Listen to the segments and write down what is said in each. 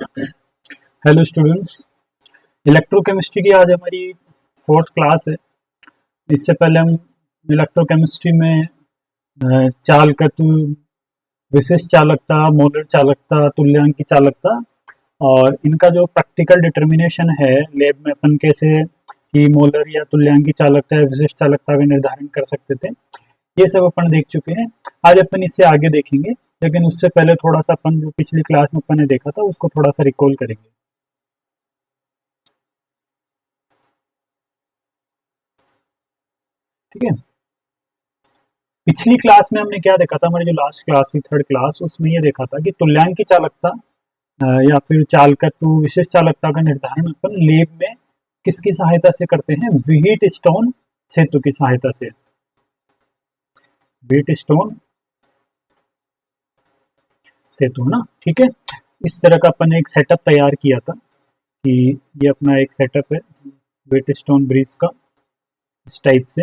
Hello students. Electrochemistry की आज हमारी फोर्थ क्लास है। इससे पहले हम इलेक्ट्रोकेमिस्ट्री में चालकत्व, विशिष्ट चालकता, मोलर चालकता, तुल्यांकी चालकता और इनका जो प्रैक्टिकल डिटर्मिनेशन है लैब में अपन कैसे कि मोलर या तुल्यांकी चालकता या विशिष्ट चालकता का निर्धारण कर सकते थे, ये सब अपन देख चुके हैं। आज अपन इससे आगे देखेंगे, लेकिन उससे पहले थोड़ा सा अपन जो पिछली क्लास में अपन ने देखा था उसको थोड़ा सा रिकॉल करेंगे। ठीक है। पिछली क्लास में हमने क्या देखा था, हमारी जो लास्ट क्लास थी थर्ड क्लास, उसमें ये देखा था कि तुल्यांकी चालकता या फिर चालकत्व, विशेष चालकता का निर्धारण अपन लेब में किसकी सहायता से करते हैं? व्हीट स्टोन सेतु की सहायता से। व्हीट स्टोन सेतु ना, ठीक है। इस तरह का अपन ने एक सेटअप तैयार किया था कि ये अपना एक सेटअप है व्हीट स्टोन ब्रिज का, इस टाइप से।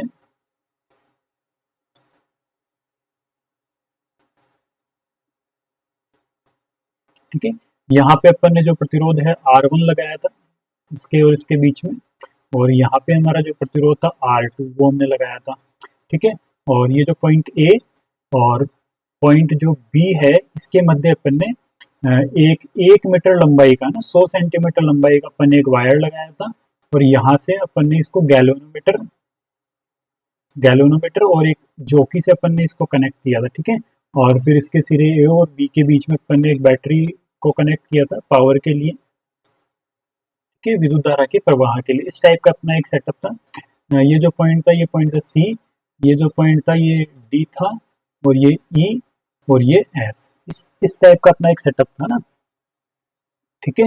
ठीक है। यहाँ पे अपन ने जो प्रतिरोध है R1 लगाया था इसके और इसके बीच में, और यहाँ पे हमारा जो प्रतिरोध था R2 वो हमने लगाया था। ठीक है। और ये जो पॉइंट ए और पॉइंट जो बी है इसके मध्य अपन ने एक मीटर लंबाई का ना 100 सेंटीमीटर लंबाई का अपन ने एक वायर लगाया था, और यहाँ से अपन ने इसको गैल्वेनोमीटर और एक जोकी से अपन ने इसको कनेक्ट किया था। ठीक है। और फिर इसके सिरे ए और बी के बीच में अपन ने एक बैटरी को कनेक्ट किया था पावर के लिए, के विद्युत धारा के प्रवाह के लिए। इस टाइप का अपना एक सेटअप था। ये जो पॉइंट था ये पॉइंट था सी, ये जो पॉइंट था ये डी था, और ये ई और ये एफ। इस टाइप का अपना एक सेटअप था ना। ठीक है।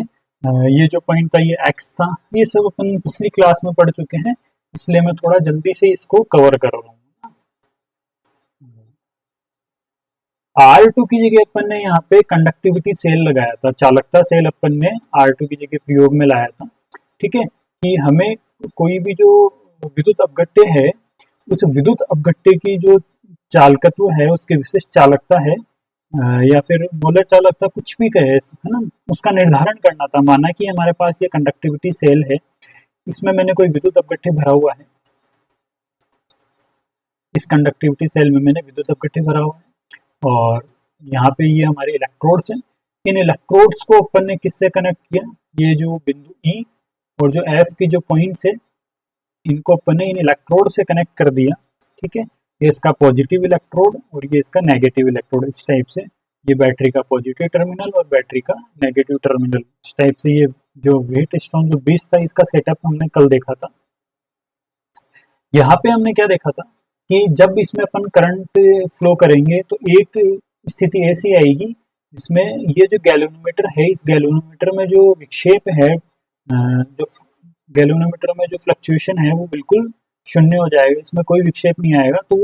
ये जो पॉइंट था ये एक्स था। ये सब अपन पिछली क्लास में पढ़ चुके हैं, इसलिए मैं थोड़ा जल्दी से इसको कवर कर रहा हूँ। R2 की जगह अपन ने यहाँ पे कंडक्टिविटी सेल लगाया था, चालकता सेल अपन ने R2 की जगह प्रयोग में लाया था। ठीक है। कि हमें कोई भी जो विद्युत अपघट्य है उस विद्युत अपघट्य की जो चालकत्व है, उसकी विशिष्ट चालकता है या फिर मोलर चालकता, कुछ भी कहे है ना, उसका निर्धारण करना था। माना कि हमारे पास ये कंडक्टिविटी सेल है, इसमें मैंने कोई विद्युत अपघट्य भरा हुआ है, इस कंडक्टिविटी सेल में मैंने विद्युत अपघट्य भरा हुआ है, और यहाँ पे ये हमारे इलेक्ट्रोड्स हैं। इन इलेक्ट्रोड्स को अपन ने किससे कनेक्ट किया? ये जो बिंदु ई और जो एफ की जो पॉइंट्स है इनको अपन ने इन इलेक्ट्रोड से कनेक्ट कर दिया। ठीक है। ये इसका पॉजिटिव इलेक्ट्रोड और ये इसका नेगेटिव इलेक्ट्रोड, इस टाइप से। ये बैटरी का पॉजिटिव टर्मिनल और बैटरी का नेगेटिव टर्मिनल, इस टाइप से। ये जो व्हीट स्टोन जो ब्रिज था इसका सेटअप हमने कल देखा था। यहाँ पे हमने क्या देखा था कि जब इसमें अपन करंट फ्लो करेंगे तो एक स्थिति ऐसी आएगी इसमें ये जो गैल्वेनोमीटर है, इस गैल्वेनोमीटर में जो विक्षेप है, जो गैल्वेनोमीटर में जो फ्लक्चुएशन है वो बिल्कुल शून्य हो जाएगा, इसमें कोई विक्षेप नहीं आएगा। तो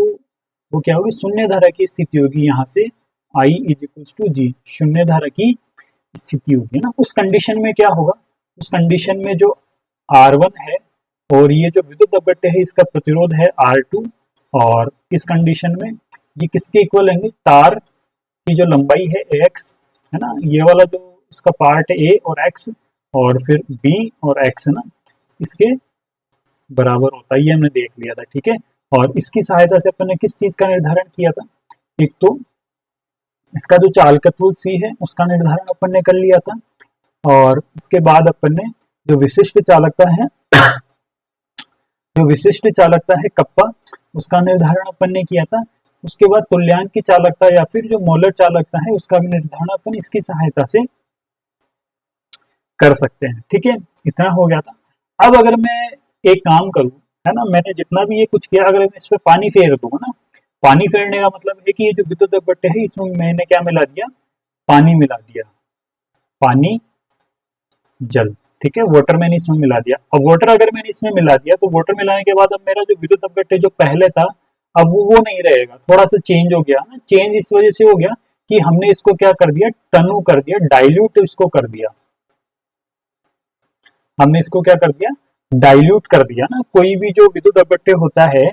वो क्या होगी? शून्य धारा की स्थिति होगी। यहाँ से I = G, शून्य धारा की स्थिति होगी ना। उस कंडीशन में क्या होगा? उस कंडीशन में जो R1 है और ये जो विद्युत अपघट्य है इसका प्रतिरोध है R2, और इस कंडीशन में ये किसके इक्वल रहेंगे? तार की जो लंबाई है x है ना, ये वाला जो इसका पार्ट है a और x, और फिर b और x है ना, इसके बराबर होता है। ये हमने देख लिया था। ठीक है। और इसकी सहायता से अपन ने किस चीज का निर्धारण किया था? एक तो इसका जो चालकत्व c है उसका निर्धारण अपन ने कर लिया था, और इसके बाद अपन ने जो विशिष्ट चालकता है, जो विशिष्ट चालकता है कप्पा, उसका निर्धारण अपन ने किया था। उसके बाद तुल्यांकी चालकता या फिर जो मोलर चालकता है उसका भी निर्धारण अपन इसकी सहायता से कर सकते हैं। ठीक है। इतना हो गया था। अब अगर मैं एक काम करूं, है ना, मैंने जितना भी ये कुछ किया, अगर मैं इस पर पानी फेर दूंगा ना, पानी फेरने का मतलब है कि ये जो विद्युत अपघट्य है इसमें मैंने क्या मिला दिया? पानी मिला दिया। पानी, जल। ठीक है। वाटर मैंने इसमें मिला दिया। अब वाटर अगर मैंने इसमें मिला दिया तो वाटर मिलाने के बाद अब मेरा जो विद्युत अपघट्य जो पहले था अब वो नहीं रहेगा, थोड़ा सा चेंज हो गया ना। चेंज इस वजह से हो गया कि हमने इसको क्या कर दिया? तनु कर दिया, डाइल्यूट इसको कर दिया। हमने इसको क्या कर दिया? डाइल्यूट कर दिया ना। कोई भी जो विद्युत अपघट्य होता है,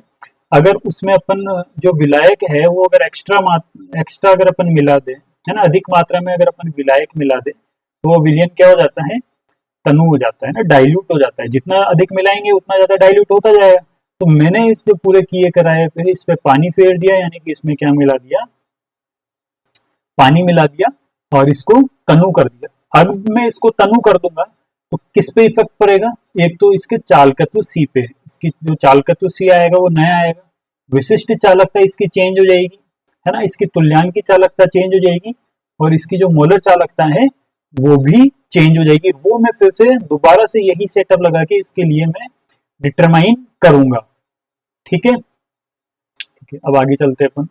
अगर उसमें अपन जो विलायक है वो अगर एक्स्ट्रा अगर अपन मिला दे, है ना, अधिक मात्रा में अगर अपन विलायक मिला दे, तो वो विलयन क्या हो जाता है, तनु हो जाता है ना, डाइल्यूट हो जाता है। जितना अधिक मिलाएंगे उतना ज्यादा डाइल्यूट होता जाएगा। तो मैंने इस जो पूरे किए कराए पे इस पे पानी फेर दिया, यानी कि इसमें क्या मिला दिया, पानी मिला दिया और इसको तनु कर दिया। अब मैं इसको तनु कर दूंगा तो किस पे इफेक्ट पड़ेगा, एक तो इसके चालकत्व सी पे, इसकी जो चालकत्व सी आएगा वो नया आएगा, विशिष्ट चालकता इसकी चेंज हो जाएगी, है ना, इसकी तुल्यांक की चालकता चेंज हो जाएगी और इसकी जो मोलर चालकता है वो भी चेंज हो जाएगी। वो मैं फिर से दोबारा से यही सेटअप लगा के इसके लिए मैं डिटरमाइन करूंगा। ठीक है, ठीक है, अब आगे चलते हैं अपन।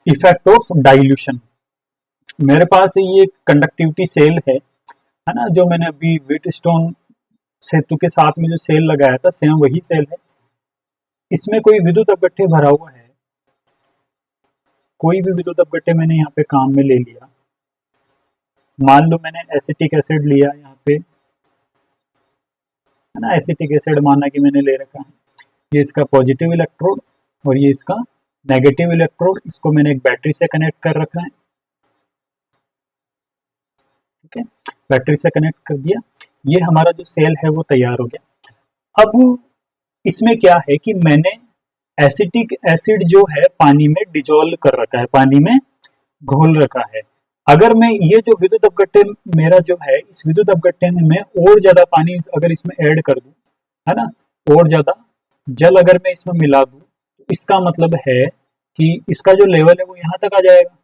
Effect of dilution. मेरे पास ये कंडक्टिविटी सेल है ना, जो मैंने अभी व्हीटस्टोन सेतु के साथ में जो सेल लगाया था सेम वही सेल है। इसमें कोई विद्युत अपघट्य भरा हुआ है, कोई भी विद्युत अपघट्य मैंने यहाँ पे काम में ले लिया। मान लो मैंने एसिटिक एसिड लिया यहाँ पे, है ना, एसिटिक एसिड माना कि मैंने ले रखा है, ये इसका पॉजिटिव इलेक्ट्रोड और ये इसका नेगेटिव इलेक्ट्रोड, इसको मैंने एक बैटरी से कनेक्ट कर रखा है। ठीक है, बैटरी से कनेक्ट कर दिया, ये हमारा जो सेल है वो तैयार हो गया। अब इसमें क्या है कि मैंने एसिटिक एसिड जो है पानी में डिजोल्व कर रखा है, पानी में घोल रखा है। अगर मैं ये जो विद्युत अपघट्य मेरा जो है, इस विद्युत अपघट्य में मैं और ज्यादा पानी अगर इसमें ऐड कर दूं, है ना, और ज्यादा जल अगर मैं इसमें मिला दूं, तो इसका मतलब है कि इसका जो लेवल है वो यहाँ तक आ जाएगा,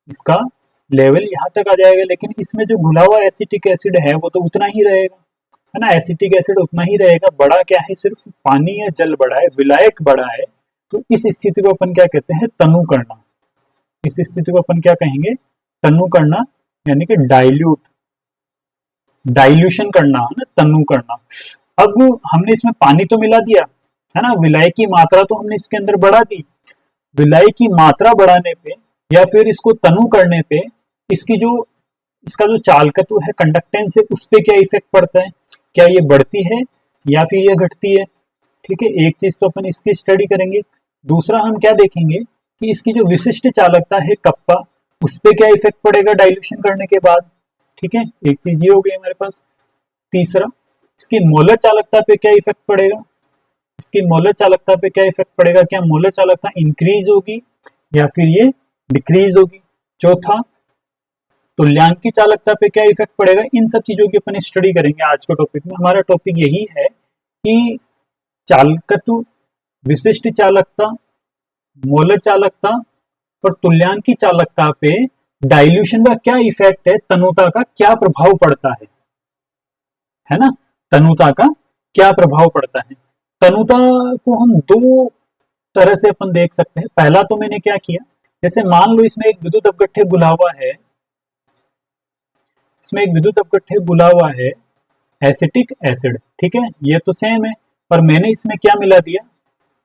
इसका लेवल यहाँ तक आ जाएगा। लेकिन इसमें जो घुला हुआ एसिटिक एसिड है वो तो उतना ही रहेगा, है ना, एसिटिक एसिड उतना ही रहेगा। बड़ा क्या है, सिर्फ पानी या जल बड़ा है, विलायक बड़ा है। तो इस स्थिति को अपन क्या कहते हैं, तनु करना। इस स्थिति को अपन क्या कहेंगे, तनु करना, यानी कि डाइल्यूट, डाइल्यूशन करना, है ना, तनु करना। अब हमने इसमें पानी तो मिला दिया, है ना, विलायक की मात्रा तो हमने इसके अंदर बढ़ा दी। विलायक की मात्रा बढ़ाने पे या फिर इसको तनु करने पे इसकी जो इसका जो चालकत्व है, कंडक्टेंस है, उस पे क्या इफेक्ट पड़ता है, क्या ये बढ़ती है या फिर ये घटती है। ठीक है, एक चीज तो अपन इसकी स्टडी करेंगे। दूसरा हम क्या देखेंगे कि इसकी जो विशिष्ट चालकता है कप्पा, उस पे क्या इफेक्ट पड़ेगा डाइल्यूशन करने के बाद। ठीक है, एक चीज ये हो गई हमारे पास। तीसरा, इसकी मोलर चालकता पे क्या इफेक्ट पड़ेगा, इसकी मोलर चालकता पे क्या इफेक्ट पड़ेगा, क्या मोलर चालकता इंक्रीज होगी या फिर ये डिक्रीज होगी। चौथा, तुल्यांक की चालकता पे क्या इफेक्ट पड़ेगा। इन सब चीजों की अपन स्टडी करेंगे आज के टॉपिक में। हमारा टॉपिक यही है कि चालकत्व, विशिष्ट चालकता, मोलर चालकता और तुल्यांक की चालकता पे डाइल्यूशन का क्या इफेक्ट है, तनुता का क्या प्रभाव पड़ता है ना, तनुता का क्या प्रभाव पड़ता है। तनुता को हम दो तरह से अपन देख सकते हैं। पहला तो मैंने क्या किया, जैसे मान लो इसमें एक विद्युत अपघट्य घुला हुआ है, इसमें एक विद्युत अपघट्य घुला हुआ है एसिटिक एसिड। ठीक है, ये तो सेम है, पर मैंने इसमें क्या मिला दिया,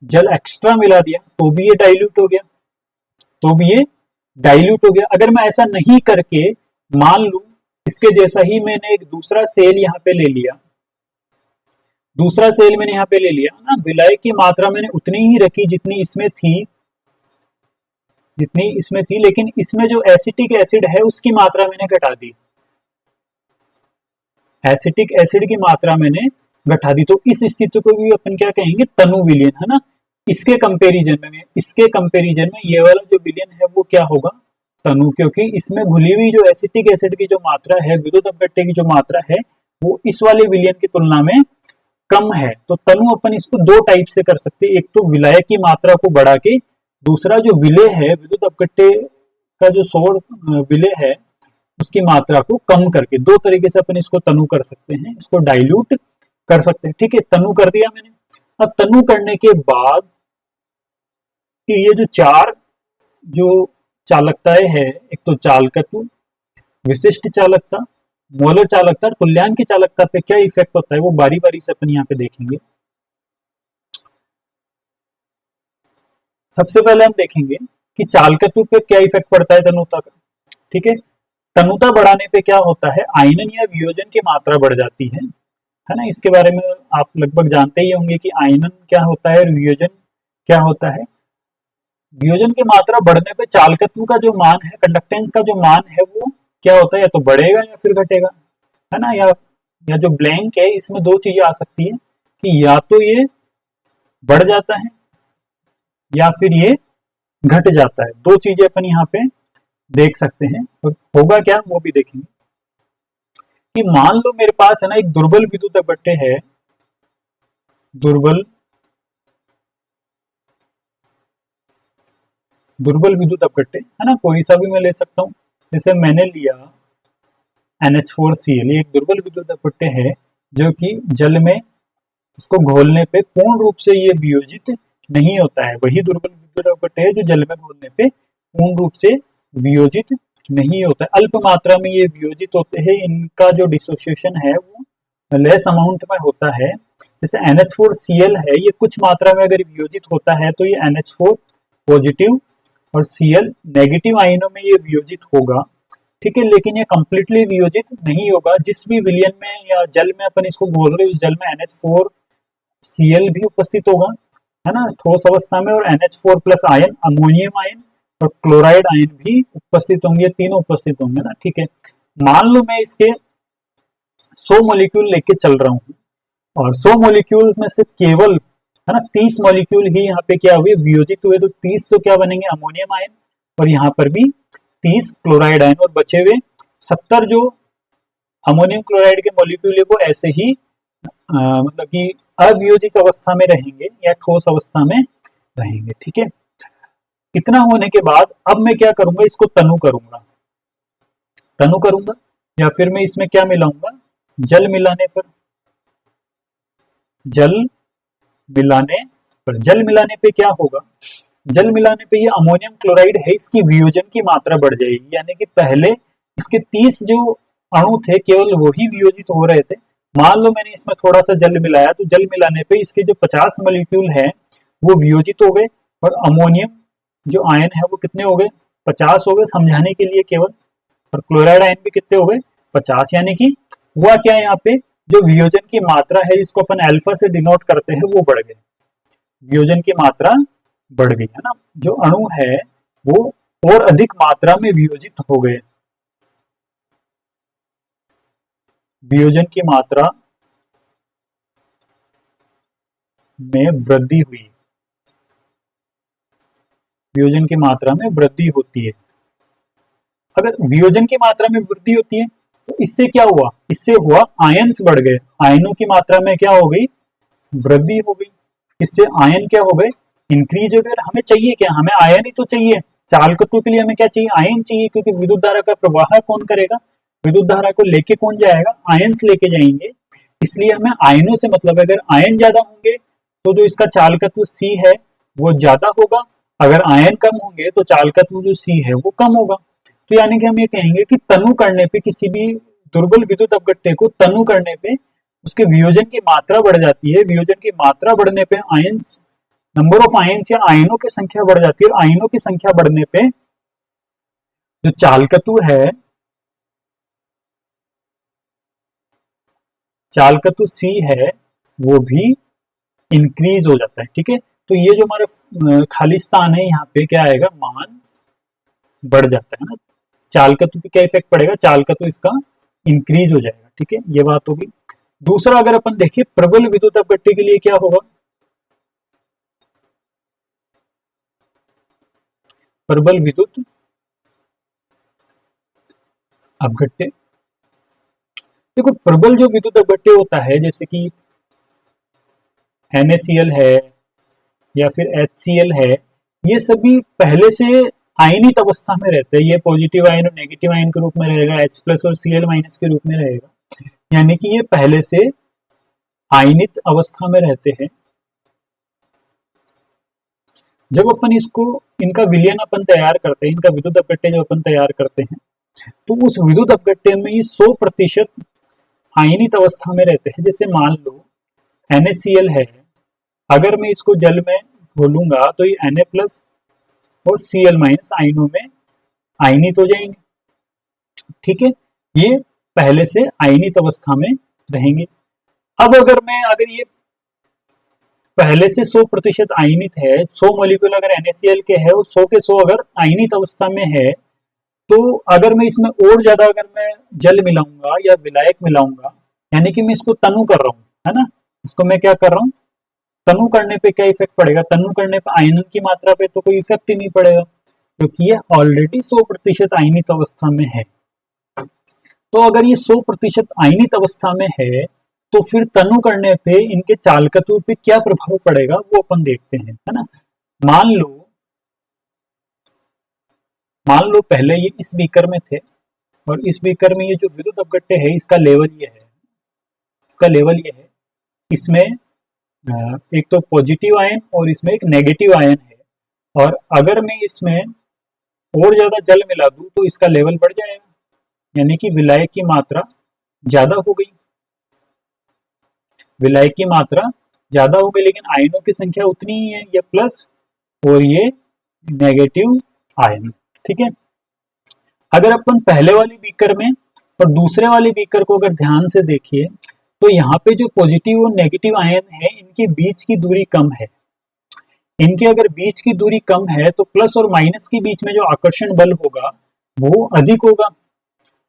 जल एक्स्ट्रा मिला दिया, तो भी ये डाइल्यूट हो गया, तो भी ये डाइल्यूट हो गया। अगर मैं ऐसा नहीं करके मान लूं इसके जैसा ही मैंने एक दूसरा सेल यहाँ पे ले लिया, दूसरा सेल मैंने यहाँ पे ले लिया ना, विलायक की मात्रा मैंने उतनी ही रखी जितनी इसमें थी, जितनी इसमें थी, लेकिन इसमें जो एसिटिक एसिड है उसकी मात्रा मैंने घटा दी, एसिटिक एसिड की मात्रा मैंने घटा दी। तो इस स्थिति को भी अपन क्या कहेंगे, तनु विलयन, है ना। इसके कंपैरिजन में ये वाला जो विलयन है वो क्या होगा, तनु, क्योंकि इसमें घुली हुई जो एसिटिक एसिड की जो मात्रा है, विद्युत अपघट्य की जो मात्रा है, वो इस वाले विलयन की तुलना में कम है। तो तनु अपन इसको दो टाइप से कर सकते हैं, एक तो विलायक की मात्रा को बढ़ा के, दूसरा जो विलय है, विद्युत अपघट्य का जो सोर्स विलय है उसकी मात्रा को कम करके, दो तरीके से अपन इसको तनु कर सकते हैं, इसको डाइल्यूट कर सकते हैं। ठीक है, तनु कर दिया मैंने। अब तनु करने के बाद ये जो चार जो चालकताएं हैं, एक तो चालकत्व, विशिष्ट चालकता, मोलर चालकता, तुल्यांक की चालकता पे क्या इफेक्ट होता है वो बारी बारी से अपन यहाँ पे देखेंगे। सबसे पहले हम देखेंगे कि चालकत्व पे क्या इफेक्ट पड़ता है तनुता का। ठीक है, तनुता बढ़ाने पे क्या होता है, आयनन या वियोजन की मात्रा बढ़ जाती है ना। इसके बारे में आप लगभग जानते ही होंगे कि आयनन क्या होता है और वियोजन क्या होता है। वियोजन की मात्रा बढ़ने पे चालकत्व का जो मान है, कंडक्टेंस का जो मान है वो क्या होता है, या तो बढ़ेगा या फिर घटेगा, है ना। या जो ब्लैंक है इसमें दो चीजें आ सकती है कि या तो ये बढ़ जाता है या फिर ये घट जाता है। दो चीजें अपन यहाँ पे देख सकते हैं, और होगा क्या वो भी देखेंगे। कि मान लो मेरे पास है ना एक दुर्बल विद्युत अपव्यय है, दुर्बल विद्युत अपव्यय है ना, कोई सा भी मैं ले सकता हूं। जैसे मैंने लिया NH4Cl, ये एक दुर्बल विद्युत अपव्यय है जो कि जल में इसको घोलने पे पूर्ण रूप से ये वियोजित नहीं होता है। वही दुर्बल विद्युत अपव्यय है जो जल में घोलने पे पूर्ण रूप से वियोजित नहीं होता है, अल्प मात्रा में ये वियोजित होते हैं। इनका जो डिसोसिएशन है वो लेस अमाउंट में होता है। जैसे NH4Cl है, ये कुछ मात्रा में अगर वियोजित होता है तो ये NH4 पॉजिटिव और Cl नेगेटिव आयनों में ये वियोजित होगा, ठीक है। लेकिन ये कंप्लीटली वियोजित नहीं होगा। जिस भी विलयन में या जल में अपन इसको घोल रहे हैं, उस जल में NH4Cl भी उपस्थित होगा, है ना, ठोस अवस्था में, और NH4 plus ion, ammonium ion और क्लोराइड आयन भी उपस्थित होंगे, तीनों उपस्थित होंगे ना, ठीक है। मान लो मैं इसके 100 मॉलिक्यूल लेके चल रहा हूँ, और 100 मॉलिक्यूल्स में से केवल, है ना, 30 मॉलिक्यूल ही यहाँ पे क्या हुए, वियोजित हुए। तो 30 तो क्या बनेंगे, अमोनियम आयन, और यहाँ पर भी 30 क्लोराइड आयन, और बचे हुए 70 जो अमोनियम क्लोराइड के मॉलिक्यूल है वो ऐसे ही मतलब कि अवियोजित अवस्था में रहेंगे या ठोस अवस्था में रहेंगे, ठीक है। इतना होने के बाद अब मैं क्या करूंगा, इसको तनु करूंगा, या फिर मैं इसमें क्या मिलाऊंगा, जल मिलाने पर, जल मिलाने पे क्या होगा, जल मिलाने पे ये अमोनियम क्लोराइड है, इसकी वियोजन की मात्रा बढ़ जाएगी। यानी कि पहले इसके 30 जो अणु थे केवल वही वियोजित हो रहे थे। मान लो मैंने इसमें थोड़ा सा जल मिलाया, तो जल मिलाने पे इसके जो 50 मॉलिक्यूल है वो वियोजित हो गए, और अमोनियम जो आयन है वो कितने हो गए, 50 हो गए समझाने के लिए केवल, और क्लोराइड आयन भी कितने हो गए, 50। यानी कि हुआ क्या, यहाँ पे जो वियोजन की मात्रा है जिसको अपन अल्फा से डिनोट करते हैं वो बढ़ गई, वियोजन की मात्रा बढ़ गई, है ना। जो अणु है वो और अधिक मात्रा में वियोजित हो गए, वियोजन की मात्रा में वृद्धि हुई, वियोजन की मात्रा में वृद्धि होती है। अगर वियोजन की मात्रा में वृद्धि होती है तो इससे क्या हुआ, इससे हुआ आयंस बढ़ गए, आयनों की मात्रा में क्या हो गई, वृद्धि हो गई। इससे आयन क्या हो गए, इंक्रीज हो गए। हमें चाहिए क्या, हमें आयन ही तो चाहिए। चालकत्व के लिए हमें क्या चाहिए, आयन चाहिए, क्योंकि विद्युत धारा का प्रवाह कौन करेगा, विद्युत धारा को लेके कौन जाएगा, आयंस लेके जाएंगे। इसलिए हमें आयनों से मतलब है, अगर आयन ज्यादा होंगे तो जो इसका चालकत्व C है वो ज्यादा होगा, अगर आयन कम होंगे तो चालकत्व जो C है वो कम होगा। तो यानी कि हम ये कहेंगे कि तनु करने पे, किसी भी दुर्बल विद्युत अपघट्य को तनु करने पे उसके वियोजन की मात्रा बढ़ जाती है। वियोजन की मात्रा बढ़ने पे आयंस, नंबर ऑफ आयंस या आयनों की संख्या बढ़ जाती है, और आयनों की संख्या बढ़ने पे जो चालकत्व है, चालकत्व C है वो भी इंक्रीज हो जाता है, ठीक है। तो ये जो हमारा खाली स्थान है यहाँ पे क्या आएगा, मान बढ़ जाता है ना। चालकत्व पे क्या इफेक्ट पड़ेगा, चालकत्व इसका इंक्रीज हो जाएगा, ठीक है, ये बात होगी। दूसरा अगर अपन देखिए प्रबल विद्युत अपघट्य के लिए क्या होगा, प्रबल विद्युत अपघट्य, देखो प्रबल जो विद्युत अपघट्य होता है, जैसे कि NaCl है या फिर HCl है, ये सभी पहले से आयनित अवस्था में रहते हैं। ये पॉजिटिव आयन और नेगेटिव आयन के रूप में रहेगा, H प्लस और Cl माइनस के रूप में रहेगा, यानी कि ये पहले से आयनित अवस्था में रहते हैं। जब अपन इसको, इनका विलयन अपन तैयार करते हैं, इनका विद्युत अपघट्य जब अपन तैयार करते हैं, तो उस विद्युत अपघट्य में ये 100% आयनित अवस्था में रहते हैं। जैसे मान लो NaCl है, अगर मैं इसको जल में घोलूंगा तो ये Na प्लस और Cl माइनस आयनों में आयनित हो जाएंगे, ठीक है। ये पहले से आयनित अवस्था में रहेंगे। अब अगर ये पहले से 100% आयनित है, 100 मॉलिक्यूल अगर NaCl के है और 100 के 100 अगर आयनित अवस्था में है, तो अगर मैं इसमें और ज्यादा अगर मैं जल मिलाऊंगा या विलायक मिलाऊंगा, यानी कि मैं इसको तनु कर रहा हूँ, है ना, इसको मैं क्या कर रहा हूँ, तनु करने पे क्या इफेक्ट पड़ेगा, तनु करने पे आयनन की मात्रा पे तो कोई इफेक्ट ही नहीं पड़ेगा, क्योंकि ये ऑलरेडी 100% आयनित अवस्था में है। तो अगर ये 100% आयनित अवस्था में है, तो फिर तनु करने पे इनके चालकत्व पे क्या प्रभाव पड़ेगा वो अपन देखते हैं, है ना। मान लो पहले ये इस बीकर में थे, और इस बीकर में ये जो विद्युत अपघट्य है इसका लेवल ये है, इसका लेवल ये है, इसमें एक तो पॉजिटिव आयन और इसमें एक नेगेटिव आयन है, और अगर मैं इसमें और ज्यादा जल मिला दूं तो इसका लेवल बढ़ जाएगा, यानी कि विलायक की मात्रा ज्यादा हो गई, विलायक की मात्रा ज्यादा हो गई, लेकिन आयनों की संख्या उतनी ही है, ये प्लस और ये नेगेटिव आयन, ठीक है। अगर अपन पहले वाली बीकर में और दूसरे वाले बीकर को अगर ध्यान से देखिए, तो यहाँ पे जो पॉजिटिव और नेगेटिव आयन है इनके बीच की दूरी कम है, इनके अगर बीच की दूरी कम है तो प्लस और माइनस के बीच में जो आकर्षण बल होगा वो अधिक होगा,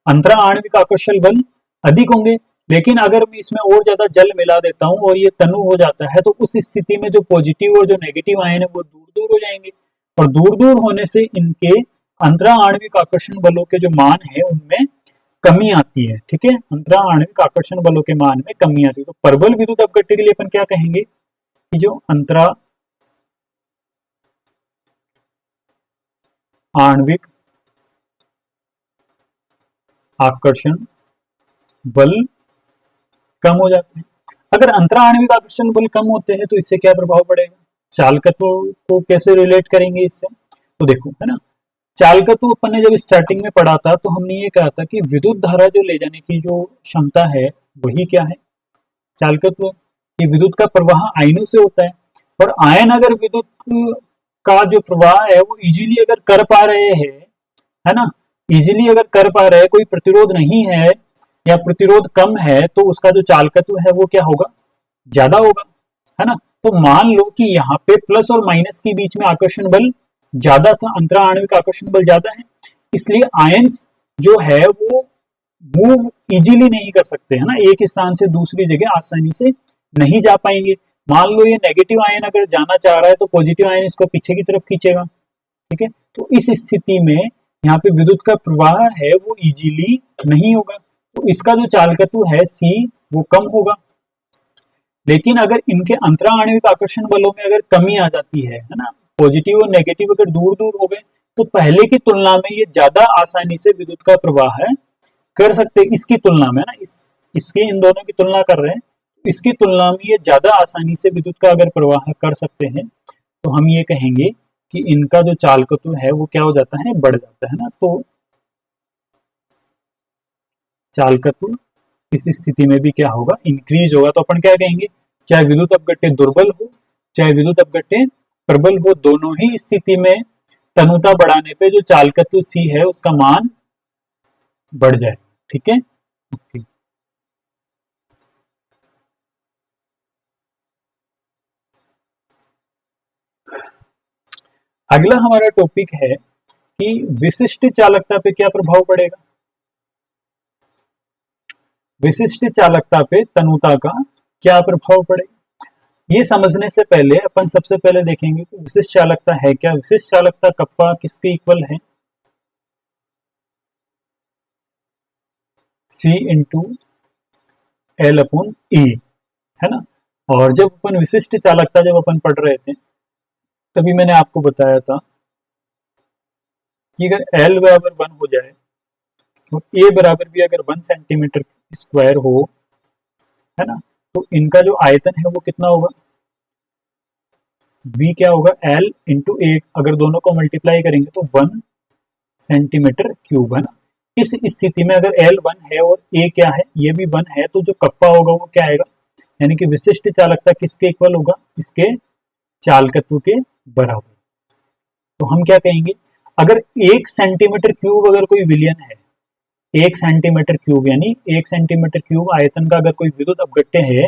अंतरा आणविक आकर्षण बल अधिक होंगे। लेकिन अगर मैं इसमें और ज्यादा जल मिला देता हूं और ये तनु हो जाता है, तो उस स्थिति में जो पॉजिटिव और जो नेगेटिव आयन है वो दूर दूर हो जाएंगे, और दूर दूर होने से इनके अंतरा आणविक आकर्षण बलों के जो मान है उनमें कमी आती है, ठीक है, अंतरा आणविक आकर्षण बलों के मान में कमी आती है। तो प्रबल विद्युत अपघट्य के लिए अपन क्या कहेंगे कि जो अंतरा आणविक आकर्षण बल कम हो जाते हैं। अगर अंतरा आणविक आकर्षण बल कम होते हैं तो इससे क्या प्रभाव पड़ेगा, चालकत्व को कैसे रिलेट करेंगे इससे, तो देखो, है ना, चालकत्व अपन ने जब स्टार्टिंग में पढ़ा था तो हमने ये कहा था कि विद्युत धारा जो ले जाने की जो क्षमता है वही क्या है, चालकत्व, कि विद्युत का प्रवाह आयनों से होता है, और आयन अगर विद्युत का जो प्रवाह है वो इजीली अगर कर पा रहे हैं, है ना, इजीली अगर कर पा रहे हैं, कोई प्रतिरोध नहीं है या प्रतिरोध कम है, तो उसका जो चालकत्व है वो क्या होगा, ज्यादा होगा, है ना। तो मान लो कि यहाँ पे प्लस और माइनस के बीच में आकर्षण बल ज्यादा था, अंतरा आणविक आकर्षण बल ज्यादा है, इसलिए आयंस जो है वो मूव इजीली नहीं कर सकते, है ना, एक स्थान से दूसरी जगह आसानी से नहीं जा पाएंगे। मान लो ये नेगेटिव आयन अगर जाना चाह रहा है तो पॉजिटिव आयन इसको पीछे की तरफ खींचेगा, ठीक है। तो इस स्थिति में यहाँ पे विद्युत का प्रवाह है वो इजीली नहीं होगा, तो इसका जो चालकत्व है C वो कम होगा। लेकिन अगर इनके अंतरा आणविक आकर्षण बलों में अगर कमी आ जाती है ना, पॉजिटिव और नेगेटिव अगर दूर दूर हो गए, तो पहले की तुलना में ये ज्यादा आसानी से विद्युत का प्रवाह है कर सकते, इसकी तुलना में ना, इसके इन दोनों की तुलना कर रहे हैं, इसकी तुलना में ये ज्यादा आसानी से विद्युत का अगर प्रवाह कर सकते हैं, तो हम ये कहेंगे कि इनका जो चालकत्व है वो क्या हो जाता है, बढ़ जाता है ना। तो चालकत्व इस स्थिति में भी क्या होगा, इंक्रीज होगा। तो अपन क्या कहेंगे, चाहे विद्युत अपघट्य दुर्बल हो चाहे विद्युत अपघट्य प्रबल हो, दोनों ही स्थिति में तनुता बढ़ाने पे जो चालकत्व C है उसका मान बढ़ जाए, ठीक है। ओके, अगला हमारा टॉपिक है कि विशिष्ट चालकता पे क्या प्रभाव पड़ेगा, विशिष्ट चालकता पे तनुता का क्या प्रभाव पड़ेगा। ये समझने से पहले अपन सबसे पहले देखेंगे कि विशिष्ट चालकता है क्या, विशिष्ट चालकता कप्पा किसके इक्वल है, C into L upon E, है ना। और जब अपन विशिष्ट चालकता जब अपन पढ़ रहे थे तभी मैंने आपको बताया था कि अगर L बराबर 1 हो जाए और A बराबर भी अगर 1 सेंटीमीटर स्क्वायर हो, है ना, तो इनका जो आयतन है वो कितना होगा, V क्या होगा, L इंटू A, अगर दोनों को मल्टीप्लाई करेंगे तो 1 सेंटीमीटर क्यूब, है ना। इस स्थिति में अगर L 1 है और A क्या है, ये भी 1 है, तो जो कप्पा होगा वो क्या आएगा, यानी कि विशिष्ट चालकता किसके इक्वल होगा, इसके चालकत्व के बराबर। तो हम क्या कहेंगे, अगर 1 सेंटीमीटर क्यूब अगर कोई विलयन है, 1 सेंटीमीटर क्यूब यानी 1 सेंटीमीटर क्यूब आयतन का अगर कोई विद्युत अपघट्य है,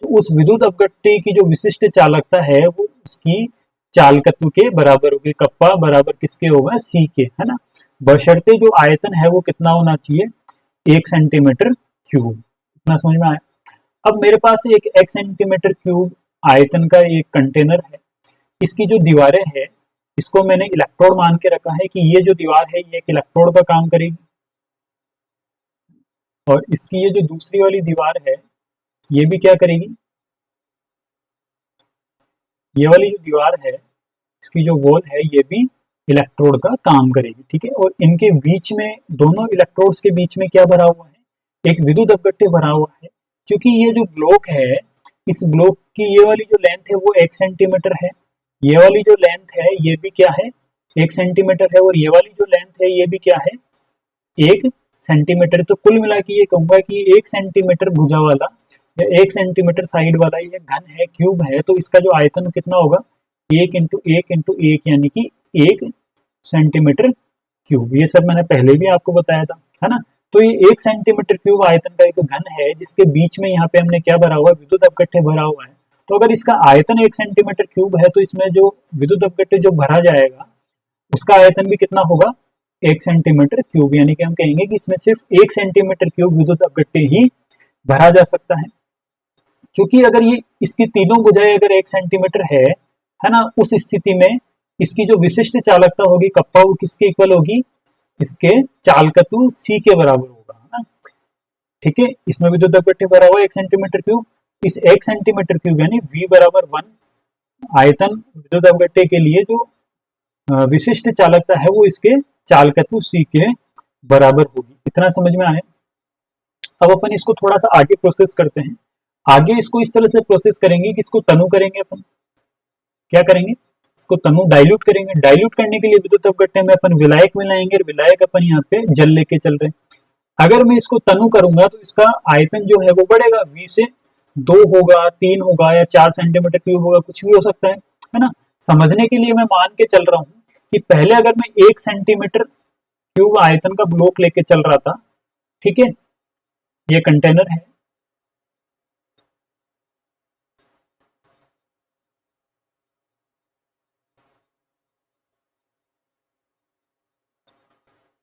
तो उस विद्युत अपघट्य की जो विशिष्ट चालकता है वो उसकी चालकत्व के बराबर होगी। कप्पा बराबर किसके होगा, सी के, है ना, बशर्ते जो आयतन है वो कितना होना चाहिए, 1 सेंटीमीटर क्यूब। इतना समझ में आया। अब मेरे पास एक 1 सेंटीमीटर क्यूब आयतन का एक कंटेनर है। इसकी जो दीवारें हैं इसको मैंने इलेक्ट्रोड मान के रखा है कि ये जो दीवार है ये एक इलेक्ट्रोड का काम करेगी, और इसकी ये जो दूसरी वाली दीवार है ये भी क्या करेगी, ये वाली जो दीवार है इसकी जो वॉल है ये भी इलेक्ट्रोड का काम करेगी, ठीक है। और इनके बीच में, दोनों इलेक्ट्रोड्स के बीच में क्या भरा हुआ है, एक विद्युत अपघट्य भरा हुआ है। क्योंकि ये जो ब्लॉक है, इस ब्लॉक की ये वाली जो लेंथ है वो 1 सेंटीमीटर है, ये वाली जो लेंथ है ये भी क्या है, 1 सेंटीमीटर है, और ये वाली जो लेंथ है ये भी क्या है, 1 सेंटीमीटर। तो कुल मिला के ये कहूंगा कि 1 सेंटीमीटर भुजा वाला या 1 सेंटीमीटर साइड वाला ये घन है, क्यूब है, तो इसका जो आयतन कितना होगा, 1 इंटू 1 इंटू 1 यानी कि 1 सेंटीमीटर क्यूब। ये सब मैंने पहले भी आपको बताया था, है ना। तो ये 1 सेंटीमीटर क्यूब आयतन का एक घन है जिसके बीच में यहाँ पे हमने क्या भरा हुआ है, विद्युत अपघट्य भरा हुआ है। तो अगर इसका आयतन 1 सेंटीमीटर क्यूब है तो इसमें जो विद्युत अपघट्य जो भरा जाएगा उसका आयतन भी कितना होगा, 1 सेंटीमीटर क्यूब। यानी कि हम कहेंगे कि इसमें सिर्फ 1 सेंटीमीटर क्यूब विद्युत अपघट्य ही भरा जा सकता है। क्योंकि अगर ये इसकी तीनों भुजाएं अगर 1 सेंटीमीटर है ना, उस स्थिति में इसकी जो विशिष्ट चालकता होगी कप्पा वो किसके इक्वल होगी, इसके चालकत्व सी के बराबर होगा, है ना, ठीक है। इसमें विद्युत अपघट्य भरा हुआ 1 सेंटीमीटर क्यूब, इस 1 सेंटीमीटर क्यूब यानी V बराबर 1 आयतन विद्युत अपघट्य के लिए जो विशिष्ट चालकता है वो इसके चालकत्व सी के बराबर होगी। इतना समझ में आया। अब अपन इसको थोड़ा सा आगे प्रोसेस करते हैं। आगे इसको इस तरह से प्रोसेस करेंगे कि इसको तनु करेंगे, अपन क्या करेंगे, इसको तनु डाइल्यूट करेंगे। डाइल्यूट करने के लिए विद्युत अपघट्य में अपन विलायक मिलाएंगे, और विलायक अपन यहाँ पे जल लेके चल रहे हैं। अगर मैं इसको तनु करूंगा तो इसका आयतन जो है वो बढ़ेगा, V से 2 होगा, 3 होगा या 4 सेंटीमीटर क्यूब होगा, कुछ भी हो सकता है ना। समझने के लिए मैं मान के चल रहा हूँ कि पहले अगर मैं 1 सेंटीमीटर क्यूब आयतन का ब्लॉक लेके चल रहा था, ठीक है, ये कंटेनर है,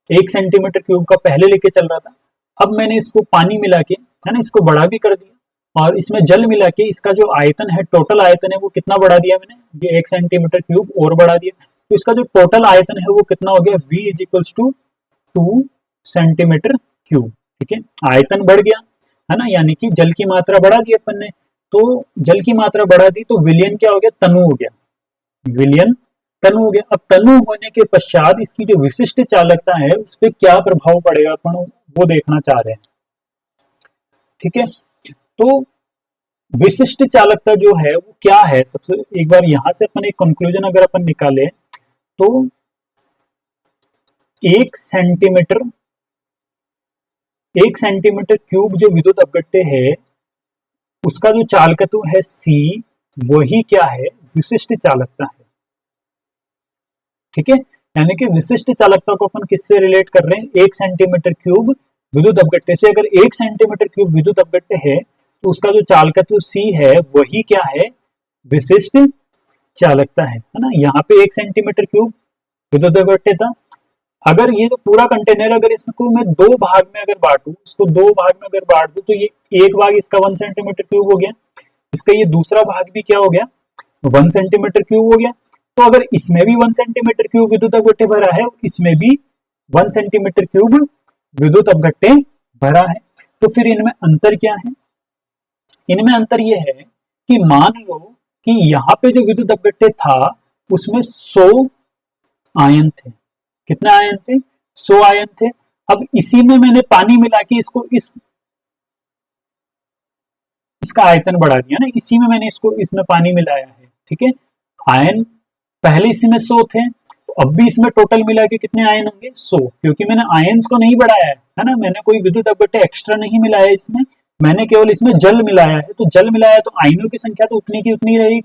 एक सेंटीमीटर क्यूब का पहले लेके चल रहा था। अब मैंने इसको पानी मिला के, है ना, इसको बड़ा भी कर दिया, और इसमें जल मिला के इसका जो आयतन है, टोटल आयतन है वो कितना बढ़ा दिया मैंने, ये 1 सेंटीमीटर क्यूब और बढ़ा दिया। तो इसका जो टोटल आयतन है वो कितना हो गया, V is equals to 2 centimetre cube, ठीक है। आयतन बढ़ गया, है ना, यानी कि जल की मात्रा बढ़ा दी अपन ने। तो जल की मात्रा बढ़ा दी तो विलयन क्या हो गया, तनु हो गया, विलयन तनु हो गया। अब तनु होने के पश्चात इसकी जो विशिष्ट चालकता है उस पर क्या प्रभाव पड़ेगा अपन वो देखना चाह रहे हैं, ठीक है। तो विशिष्ट चालकता जो है वो क्या है, सबसे एक बार यहां से अपन एक कंक्लूजन अगर अपन निकाले तो 1 सेंटीमीटर क्यूब जो विद्युत अपघट्य है उसका जो चालकत्व है C, वही क्या है, विशिष्ट चालकता है, ठीक है। यानी कि विशिष्ट चालकता को अपन किससे रिलेट कर रहे हैं, 1 सेंटीमीटर क्यूब विद्युत अपघट्य से। अगर 1 सेंटीमीटर क्यूब विद्युत अपघट्य है तो उसका जो चालकत्व C है वही क्या है, विशिष्ट चालकता है ना। यहाँ पे 1 सेंटीमीटर क्यूब विद्युत अपघट्य था। अगर ये जो पूरा कंटेनर अगर इसको मैं 2 भाग में अगर बांटू, इसको 2 भाग में अगर बांट दूं तो ये एक भाग इसका 1 सेंटीमीटर क्यूब हो गया, इसका ये दूसरा भाग भी क्या हो गया, 1 सेंटीमीटर क्यूब हो गया। तो अगर इसमें भी 1 सेंटीमीटर क्यूब विद्युत अपघट्य भरा है, इसमें भी 1 सेंटीमीटर क्यूब विद्युत अपघट्य भरा है, तो फिर इनमें अंतर क्या है, इनमें अंतर यह है कि मान लो कि यहाँ पे जो विद्युत अपघट्य था उसमें 100 आयन थे। कितने आयन थे, 100 आयन थे। अब इसी में मैंने पानी मिला के इसको इसका आयतन बढ़ा दिया ना, इसी में मैंने इसमें पानी मिलाया है, ठीक है। आयन पहले इसी में 100 थे, तो अब भी इसमें टोटल मिला के कितने आयन होंगे, 100, क्योंकि मैंने आयन्स को नहीं बढ़ाया है ना, मैंने कोई विद्युत अपघट्य एक्स्ट्रा नहीं मिलाया इसमें, मैंने केवल इसमें जल मिलाया है। तो जल मिलाया तो आयनों की संख्या तो उतनी की उतनी रहेगी।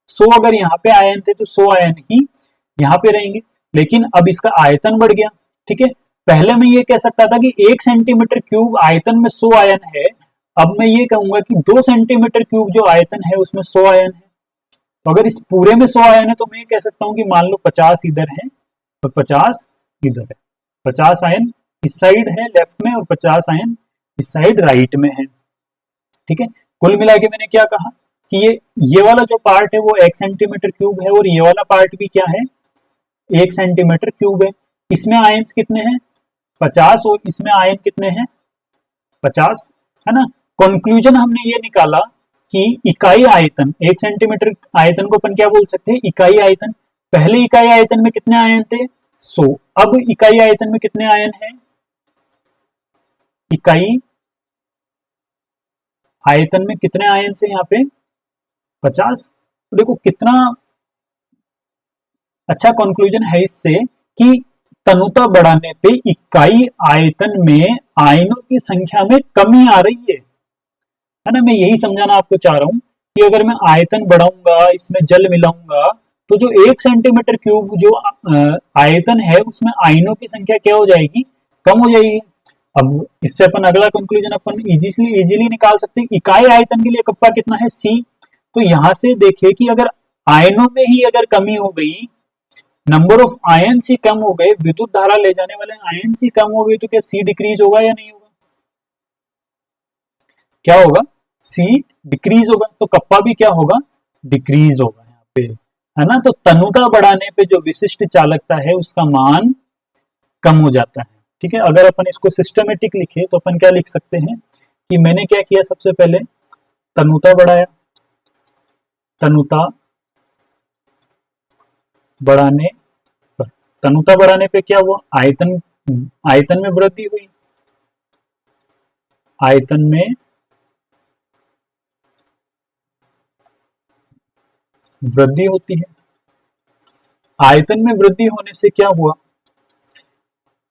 100 अगर यहाँ पे आयन थे तो 100 आयन ही यहाँ पे रहेंगे, लेकिन अब इसका आयतन बढ़ गया, ठीक है। पहले मैं ये कह सकता था कि 1 सेंटीमीटर क्यूब आयतन में 100 आयन है, अब मैं ये कहूंगा कि 2 सेंटीमीटर क्यूब जो आयतन है उसमें 100 आयन है। तो अगर इस पूरे में 100 आयन है तो मैं ये कह सकता हूँ कि मान लो 50 इधर है और 50 इधर है। 50 आयन इस साइड है लेफ्ट में और 50 आयन इस साइड राइट में है। ठीक है, कुल मिला के मैंने क्या कहा कि ये वाला जो पार्ट है वो 1 सेंटीमीटर क्यूब है और ये वाला पार्ट भी क्या है, 1 सेंटीमीटर क्यूब है। इसमें आयन्स कितने हैं, 50, और इसमें आयन कितने हैं, 50, है ना। कंक्लूजन हमने ये निकाला कि इकाई आयतन, 1 सेंटीमीटर आयतन को अपन क्या बोल सकते हैं, इकाई आयतन। पहले इकाई आयतन में कितने आयन थे, 100। अब इकाई आयतन में कितने आयन है, इकाई आयतन में कितने आयन से यहाँ पे 50। तो देखो कितना अच्छा कंक्लूजन है इससे कि तनुता बढ़ाने पे इकाई आयतन में आयनों की संख्या में कमी आ रही है ना। मैं यही समझाना आपको चाह रहा हूं कि अगर मैं आयतन बढ़ाऊंगा, इसमें जल मिलाऊंगा, तो जो 1 सेंटीमीटर क्यूब जो आयतन है उसमें आयनों की संख्या क्या हो जाएगी, कम हो जाएगी। अब इससे अपन अगला कंक्लूजन अपन इजीली निकाल सकते हैं। इकाई आयतन के लिए कप्पा कितना है, C। तो यहां से देखिए कि अगर आयनों में ही अगर कमी हो गई, नंबर ऑफ आयन ही कम हो गए, विद्युत धारा ले जाने वाले आयन ही कम हो गए, तो क्या C डिक्रीज होगा या नहीं होगा, क्या होगा, C डिक्रीज होगा। तो कप्पा भी क्या होगा, डिक्रीज होगा यहाँ पे, है ना। तो तनुता बढ़ाने पे जो विशिष्ट चालकता है उसका मान कम हो जाता है। ठीक है, अगर अपन इसको सिस्टमेटिक लिखे तो अपन क्या लिख सकते हैं कि मैंने क्या किया, सबसे पहले तनुता बढ़ाया, तनुता बढ़ाने पर, तनुता बढ़ाने पे क्या हुआ, आयतन आयतन में वृद्धि हुई, आयतन में वृद्धि होती है। आयतन में वृद्धि होने से क्या हुआ,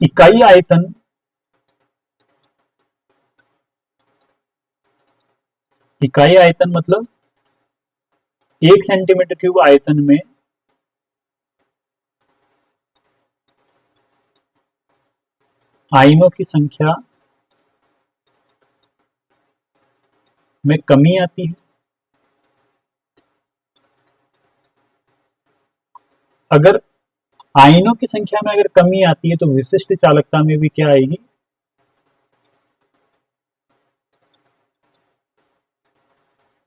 इकाई आयतन, इकाई आयतन मतलब 1 सेंटीमीटर क्यूब आयतन में आयनों की संख्या में कमी आती है। अगर आयनों की संख्या में अगर कमी आती है तो विशिष्ट चालकता में भी क्या आएगी,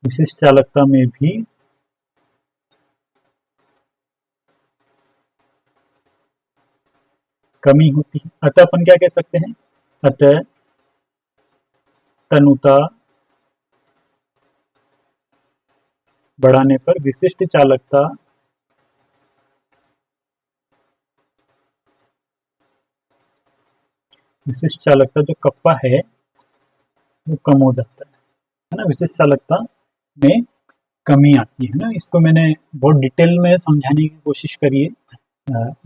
विशिष्ट चालकता में भी कमी होती है। अतः अपन क्या कह सकते हैं, अतः तनुता बढ़ाने पर विशिष्ट चालकता जो कप्पा है वो कम हो जाता है ना, विशिष्ट चालकता में कमी आती है ना। इसको मैंने बहुत डिटेल में समझाने की कोशिश करी है।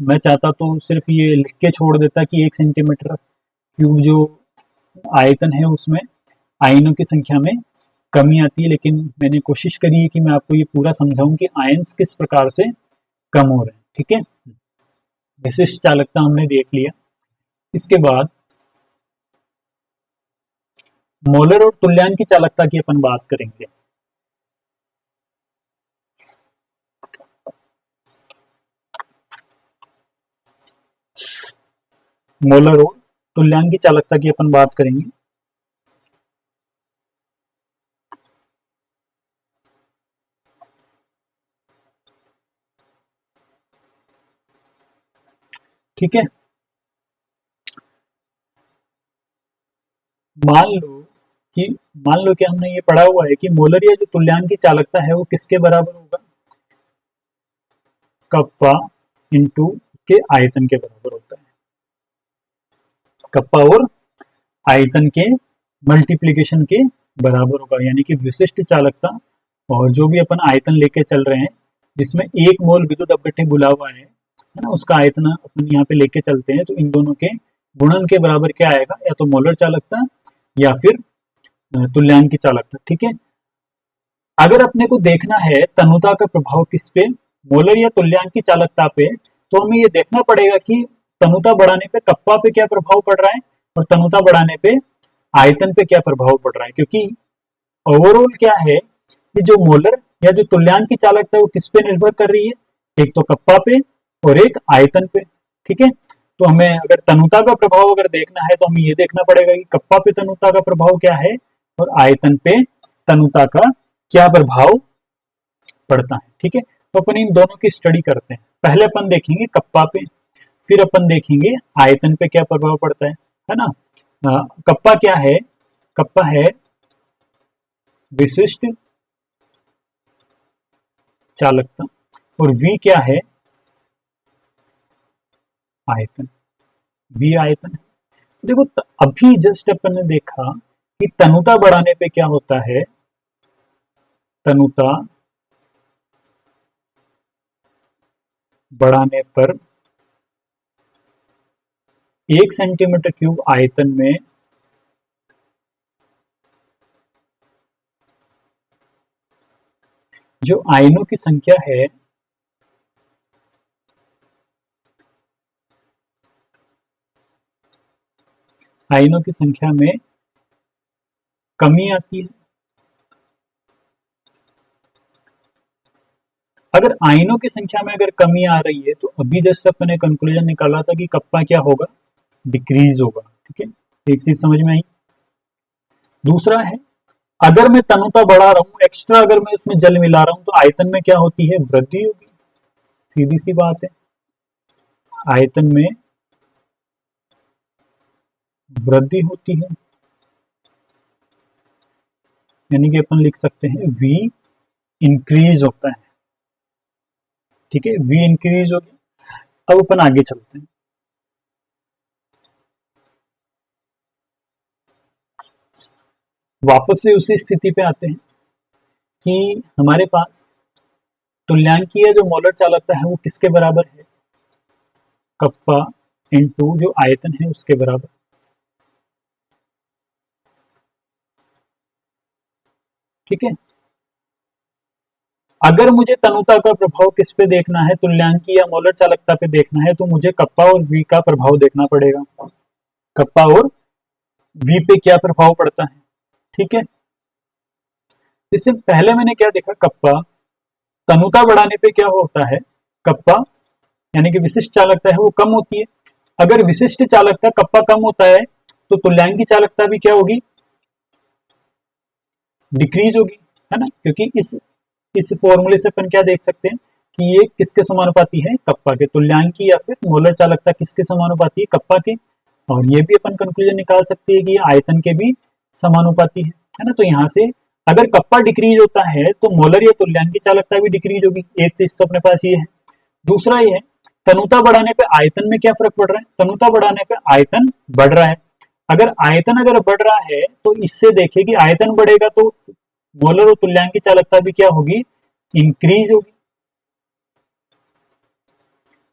मैं चाहता तो सिर्फ ये लिख के छोड़ देता कि 1 सेंटीमीटर क्यूब जो आयतन है उसमें आयनों की संख्या में कमी आती है, लेकिन मैंने कोशिश करी है कि मैं आपको ये पूरा समझाऊं कि आयन्स किस प्रकार से कम हो रहे हैं। ठीक है, विशिष्ट चालकता हमने देख लिया। इसके बाद मोलर और तुल्यांक की चालकता की अपन बात करेंगे। मोलर और तुल्यांक की चालकता की अपन बात करेंगे। ठीक है, मान लो कि हमने ये पढ़ा हुआ है कि मोलर या जो तुल्यांक की चालकता है वो किसके बराबर होगा, कप्पा इंटू के आयतन के बराबर होता है। कप्पा और आयतन के मल्टीप्लीकेशन के बराबर होगा, यानी कि विशिष्ट चालकता और जो भी अपन आयतन लेके चल रहे हैं जिसमें 1 मोल विद्युत अपघट्य घुला हुआ है ना, उसका आयतन अपन यहाँ पे लेके चलते हैं, तो इन दोनों के गुणन के बराबर क्या आएगा, या तो मोलर चालकता या फिर तुल्यांक की चालकता। ठीक है, अगर अपने को देखना है तनुता का प्रभाव किस पे, मोलर या तुल्यांक की चालकता पे, तो हमें ये देखना पड़ेगा कि तनुता बढ़ाने पे कप्पा पे क्या प्रभाव पड़ रहा है और तनुता बढ़ाने पे आयतन पे क्या प्रभाव पड़ रहा है। क्योंकि ओवरऑल क्या है कि जो मोलर या जो तुल्यांक की चालकता है वो किस पे निर्भर कर रही है, एक तो कप्पा पे और एक आयतन पे। ठीक है, तो हमें अगर तनुता का प्रभाव अगर देखना है तो हमें ये देखना पड़ेगा कि कप्पा पे तनुता का प्रभाव क्या है और आयतन पे तनुता का क्या प्रभाव पड़ता है। ठीक है, तो अपन इन दोनों की स्टडी करते हैं। पहले अपन देखेंगे कप्पा पे, फिर अपन देखेंगे आयतन पे क्या प्रभाव पड़ता है ना। कप्पा क्या है, कप्पा है विशिष्ट चालकता और V क्या है, आयतन। V आयतन है। देखो अभी जस्ट अपन ने देखा कि तनुता बढ़ाने पे क्या होता है, तनुता बढ़ाने पर 1 सेंटीमीटर क्यूब आयतन में जो आयनों की संख्या है आयनों की संख्या में कमी आती है। अगर आयनों की संख्या में अगर कमी आ रही है तो अभी जैसे अपने कंक्लूजन निकाला था कि कप्पा क्या होगा, डिक्रीज होगा। ठीक है, एक चीज समझ में आई। दूसरा है अगर मैं तनुता बढ़ा रहा हूं, एक्स्ट्रा अगर मैं उसमें जल मिला रहा हूं तो आयतन में क्या होती है, वृद्धि होगी। सीधी सी बात है, आयतन में वृद्धि होती है, यानी कि अपन लिख सकते हैं V इंक्रीज होता है। ठीक है, V इंक्रीज हो गया। अब अपन आगे चलते हैं। वापस से उसी स्थिति पे आते हैं कि हमारे पास तुल्यांकीय जो मोलर चालकता है वो किसके बराबर है, कप्पा इनटू जो आयतन है उसके बराबर। ठीक है, अगर मुझे तनुता का प्रभाव किस पे देखना है, तुल्यांकी या मोलर चालकता पे देखना है, तो मुझे कप्पा और V का प्रभाव देखना पड़ेगा। कप्पा और V पे क्या प्रभाव पड़ता है। ठीक है, इससे पहले मैंने क्या देखा, कप्पा तनुता बढ़ाने पे क्या होता है, कप्पा यानी कि विशिष्ट चालकता है वो कम होती है। अगर विशिष्ट चालकता कप्पा कम होता है तो तुल्यांकी चालकता भी क्या होगी, डिक्रीज होगी, है ना। क्योंकि इस फॉर्मूले से अपन क्या देख सकते हैं कि ये किसके समानुपाती है, कप्पा के। तुल्यांकी या फिर मोलर चालकता किसके समानुपाती है, कप्पा के। और ये भी अपन कंक्लूजन निकाल सकते हैं कि आयतन के भी समानुपाती है ना। तो यहाँ से अगर कप्पा डिक्रीज होता है तो मोलर या तुल्यांकी चालकता भी डिक्रीज होगी। एक चीज तो अपने पास ये है। दूसरा ये है तनुता बढ़ाने पे आयतन में क्या फर्क पड़ रहा है, तनुता बढ़ाने पे आयतन बढ़ रहा है। अगर आयतन अगर बढ़ रहा है तो इससे देखिए कि आयतन बढ़ेगा तो मोलर और तुल्यांकी चालकता भी क्या होगी, इंक्रीज होगी।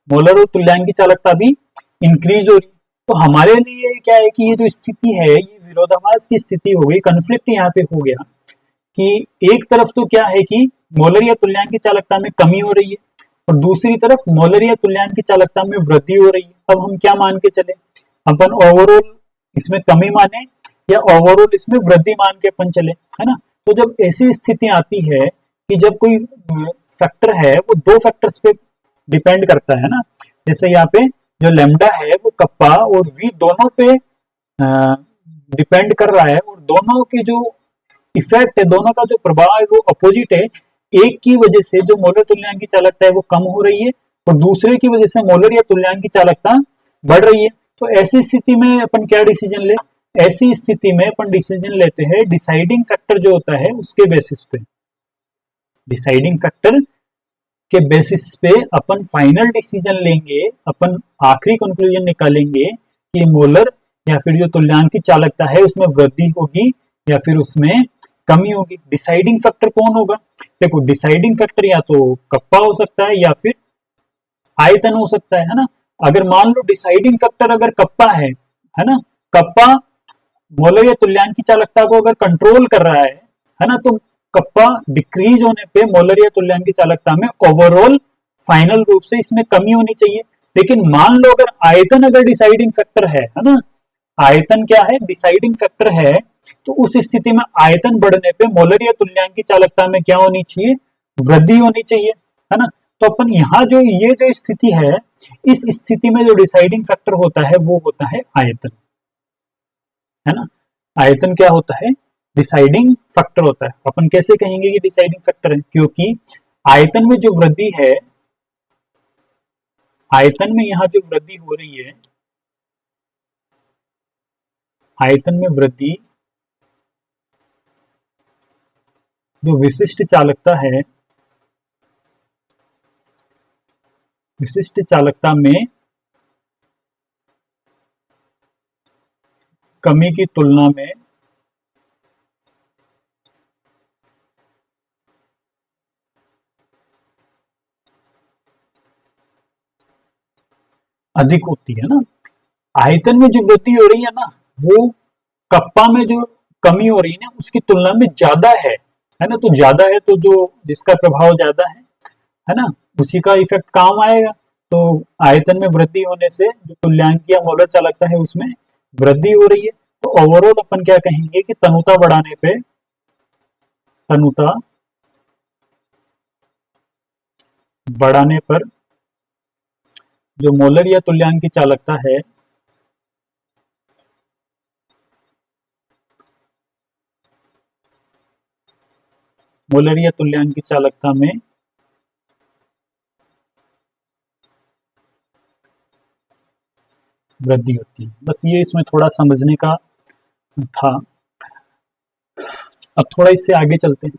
मोलर और तुल्यांकी चालकता भी इंक्रीज हो रही। तो हमारे लिए क्या है कि ये जो स्थिति है ये विरोधाभास की स्थिति हो गई, कन्फ्लिक्ट यहाँ पे हो गया कि एक तरफ तो क्या है कि मोलर या तुल्यांकी चालकता में कमी हो रही है और दूसरी तरफ मोलर या तुल्यांकी चालकता में वृद्धि हो रही है। अब हम क्या मान के चले, अपन ओवरऑल इसमें कमी माने या ओवरऑल इसमें वृद्धि मान के अपन चले, है ना। तो जब ऐसी स्थिति आती है कि जब कोई फैक्टर है वो दो फैक्टर्स पे डिपेंड करता है ना, जैसे यहाँ पे जो लेमडा है वो कप्पा और V दोनों पे डिपेंड कर रहा है और दोनों के जो इफेक्ट है, दोनों का जो प्रभाव है वो अपोजिट है। एक की वजह से जो मोलर तुल्यांकी चालकता है वो कम हो रही है और दूसरे की वजह से मोलर या तुल्यांकी चालकता बढ़ रही है। तो ऐसी स्थिति में अपन क्या डिसीजन ले, ऐसी स्थिति में अपन डिसीजन लेते हैं डिसाइडिंग फैक्टर जो होता है उसके बेसिस पे। डिसाइडिंग फैक्टर के बेसिस पे अपन फाइनल डिसीजन लेंगे, अपन आखिरी कंक्लूजन निकालेंगे कि मोलर या फिर जो तुल्यांकी चालकता है उसमें वृद्धि होगी या फिर उसमें कमी होगी। डिसाइडिंग फैक्टर कौन होगा, देखो डिसाइडिंग फैक्टर या तो कप्पा हो सकता है या फिर आयतन हो सकता है ना। अगर मान लो डिसाइडिंग फैक्टर अगर कप्पा है ना, कप्पा मोलर या तुल्यांकी चालकता को अगर कंट्रोल कर रहा है ना, तो कप्पा डिक्रीज होने पे मोलर या तुल्यांकी चालकता में ओवरऑल फाइनल रूप से इसमें कमी होनी चाहिए। लेकिन मान लो अगर आयतन अगर डिसाइडिंग फैक्टर है ना, आयतन क्या है, डिसाइडिंग फैक्टर है तो उस स्थिति में आयतन बढ़ने पे मोलर या तुल्यांक चालकता में क्या होनी चाहिए, वृद्धि होनी चाहिए, है ना। तो अपन यहाँ जो ये जो स्थिति है, इस स्थिति में जो डिसाइडिंग फैक्टर होता है वो होता है आयतन, है ना। आयतन क्या होता है, डिसाइडिंग फैक्टर होता है। अपन कैसे कहेंगे कि डिसाइडिंग फैक्टर है, क्योंकि आयतन में जो वृद्धि है, आयतन में यहाँ जो वृद्धि हो रही है, आयतन में वृद्धि जो विशिष्ट चालकता है, विशिष्ट चालकता में कमी की तुलना में अधिक होती है ना। आयतन में जो वृद्धि हो रही है ना, वो कप्पा में जो कमी हो रही है ना उसकी तुलना में ज्यादा है ना। तो ज्यादा है तो जो जिसका प्रभाव ज्यादा है ना, उसी का इफेक्ट काम आएगा। तो आयतन में वृद्धि होने से जो तुल्यांक या मोलर चालकता है उसमें वृद्धि हो रही है। तो ओवरऑल अपन क्या कहेंगे कि तनुता बढ़ाने पे, तनुता बढ़ाने पर जो मोलर या तुल्यांक की चालकता है, मोलर या तुल्यांक की चालकता में वृद्धि होती है। बस ये इसमें थोड़ा समझने का था। अब थोड़ा इससे आगे चलते हैं।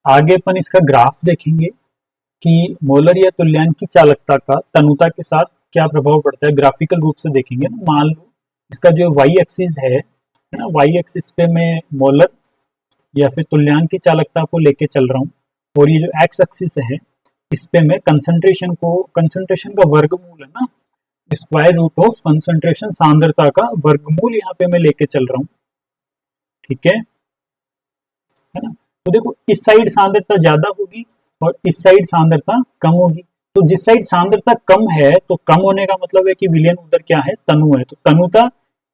आगे अपन इसका ग्राफ देखेंगे कि मोलर या तुल्यांक की चालकता का तनुता के साथ क्या प्रभाव पड़ता है, ग्राफिकल रूप से देखेंगे ना। मान लो इसका जो वाई एक्सिस है ना, वाई एक्सिस पे मैं मोलर या फिर तुल्यांक की चालकता को लेके चल रहा हूँ, और ये जो एक्स एक्सिस है इस पे मैं कंसंट्रेशन को, कंसंट्रेशन का वर्गमूल है ना, स्क्वायर रूट ऑफ कंसंट्रेशन सांद्रता का वर्गमूल यहाँ पे मैं लेके चल रहा हूँ, ठीक है ना। तो देखो इस साइड सांद्रता ज्यादा होगी और इस साइड सांद्रता कम होगी। तो जिस साइड सांद्रता कम है तो कम होने का मतलब है कि विलयन उधर क्या है, तनु है। तो तनुता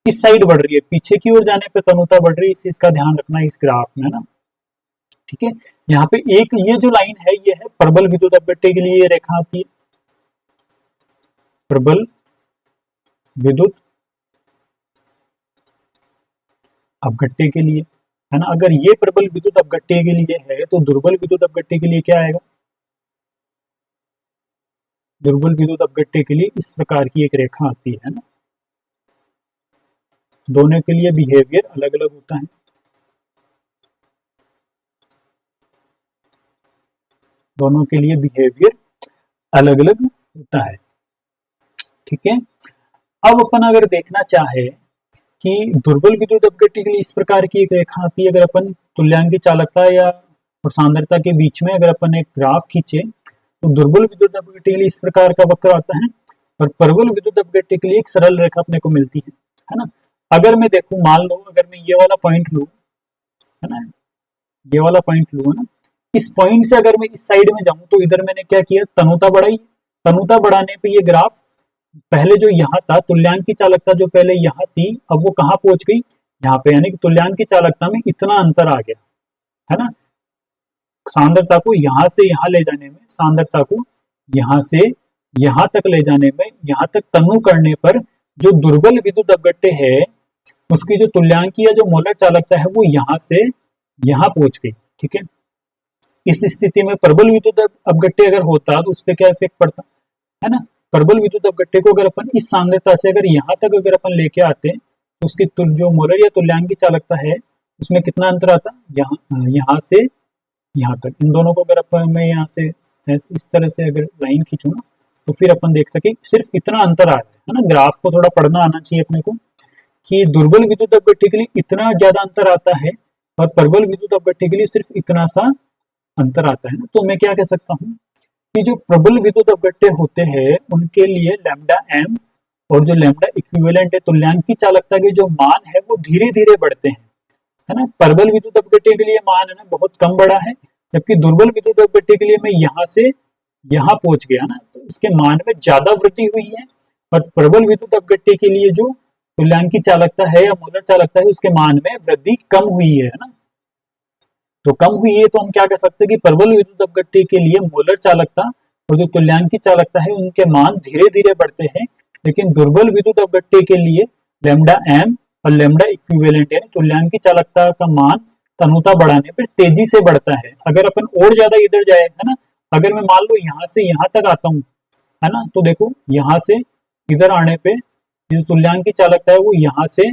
इस साइड बढ़ रही है, पीछे की ओर जाने पे तनुता बढ़ रही है। इस चीज का ध्यान रखना इस ग्राफ में ना, ठीक है। यहाँ पे एक ये जो लाइन है ये है प्रबल विद्युत अपघट्य के लिए ये रेखा आती है, प्रबल विद्युत अपघट्य के लिए, है ना। अगर ये प्रबल विद्युत अपघट्य के लिए है तो दुर्बल विद्युत अपघट्य के लिए क्या आएगा, दुर्बल विद्युत अपघट्य के लिए इस प्रकार की एक रेखा आती है ना। दोनों के लिए बिहेवियर अलग अलग होता है, दोनों के लिए बिहेवियर अलग अलग होता है, ठीक है। अब अपन अगर देखना चाहे कि दुर्बल विद्युत अपघट्य के लिए इस प्रकार की एक रेखा आती है, अगर अपन तुल्यांक चालकता या और सांद्रता के बीच में अगर अपन एक ग्राफ खींचे तो दुर्बल विद्युत अपघट्य के लिए इस प्रकार का वक्र आता है, और प्रबल विद्युत अपघट्य के लिए एक सरल रेखा अपने को मिलती है ना। अगर मैं देखूं, मान लो अगर मैं ये वाला पॉइंट लूं, है ना, ये वाला पॉइंट लूं, है ना, इस पॉइंट से अगर मैं इस साइड में जाऊं तो इधर मैंने क्या किया, तनुता बढ़ाई। तनुता बढ़ाने पे ये ग्राफ पहले जो यहाँ था, तुल्यांक की चालकता जो पहले यहाँ थी, अब वो कहाँ पहुंच गई, यहाँ पे, यानी कि तुल्यांक की चालकता में इतना अंतर आ गया, है ना। सांद्रता को यहाँ से यहाँ ले जाने में, सांद्रता को यहाँ से यहाँ तक ले जाने में, यहाँ तक तनु करने पर जो दुर्बल विद्युत अपघट्य है उसकी जो तुल्यांकी या जो मोलर चालकता है वो यहाँ से यहाँ पहुंच गई, ठीक है। इस स्थिति में प्रबल विद्युत अपघट्य अगर होता तो उस पर क्या इफेक्ट पड़ता, है ना। प्रबल विद्युत अपघट्य को अगर अपन इस सांद्रता से अगर यहाँ तक अगर अपन लेके आते तो उसकी जो मोलर या तुल्यांक की चालकता है उसमें कितना अंतर आता, यहाँ से यहाँ तक। इन दोनों को अगर अपन मैं यहाँ से इस तरह से अगर लाइन खींचू ना तो फिर अपन देख सके सिर्फ इतना अंतर आ रहा है ना। ग्राफ को थोड़ा पढ़ना आना चाहिए अपने को कि दुर्बल विद्युत अपघट्य के लिए इतना ज्यादा अंतर आता है और प्रबल विद्युत अपघट्य के लिए सिर्फ इतना सा अंतर आता है ना। तो मैं क्या कह सकता हूँ कि जो प्रबल विद्युत अपघट्य होते हैं उनके लिए लैम्डा एम और जो लैम्डा इक्विवेलेंट है तुल्यांक की चालकता के जो मान है वो धीरे धीरे बढ़ते हैं, है ना। प्रबल विद्युत अपघट्य के लिए मान है ना बहुत कम बढ़ा है, जबकि दुर्बल विद्युत अपघट्य के लिए मैं यहाँ से यहाँ पहुंच गया ना, तो इसके मान में ज्यादा वृद्धि हुई है और प्रबल विद्युत अपघट्य के लिए जो तुल्यांकी चालकता है या मोलर चालकता है उसके मान में वृद्धि कम हुई है ना, तो कम हुई है तो हम क्या कह सकते हैं कि प्रबल विद्युत अपघट्य के लिए मोलर चालकता और जो तुल्यांकी चालकता है उनके मान धीरे धीरे बढ़ते हैं, लेकिन दुर्बल विद्युत अपघट्य के लिए लैम्डा एम और लैम्डा इक्विवेलेंट यानी तुल्यांकी चालकता का मान तनुता बढ़ाने पर तेजी से बढ़ता है। अगर अपन और ज्यादा इधर जाए है ना, अगर मैं मान लो यहाँ से यहाँ तक आता हूँ है ना, तो देखो यहाँ से इधर आने पे जो तुल्यांकी चालकता है वो यहाँ से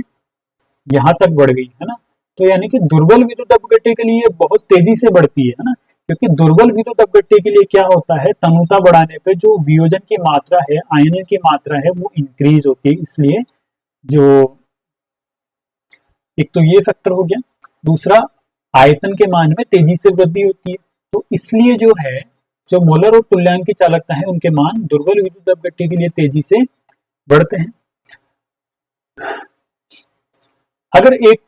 यहाँ तक बढ़ गई है ना, तो यानी कि दुर्बल विद्युत अपघट्य के लिए बहुत तेजी से बढ़ती है ना, क्योंकि दुर्बल विद्युत अपघट्य के लिए क्या होता है, तनुता बढ़ाने पे जो वियोजन की मात्रा है, आयनन की मात्रा है वो इंक्रीज होती है, इसलिए जो एक तो ये फैक्टर हो गया, दूसरा आयतन के मान में तेजी से वृद्धि होती है, तो इसलिए जो है जो मोलर और तुल्यांकी चालकता है उनके मान दुर्बल विद्युत अपघट्य के लिए तेजी से बढ़ते हैं। अगर एक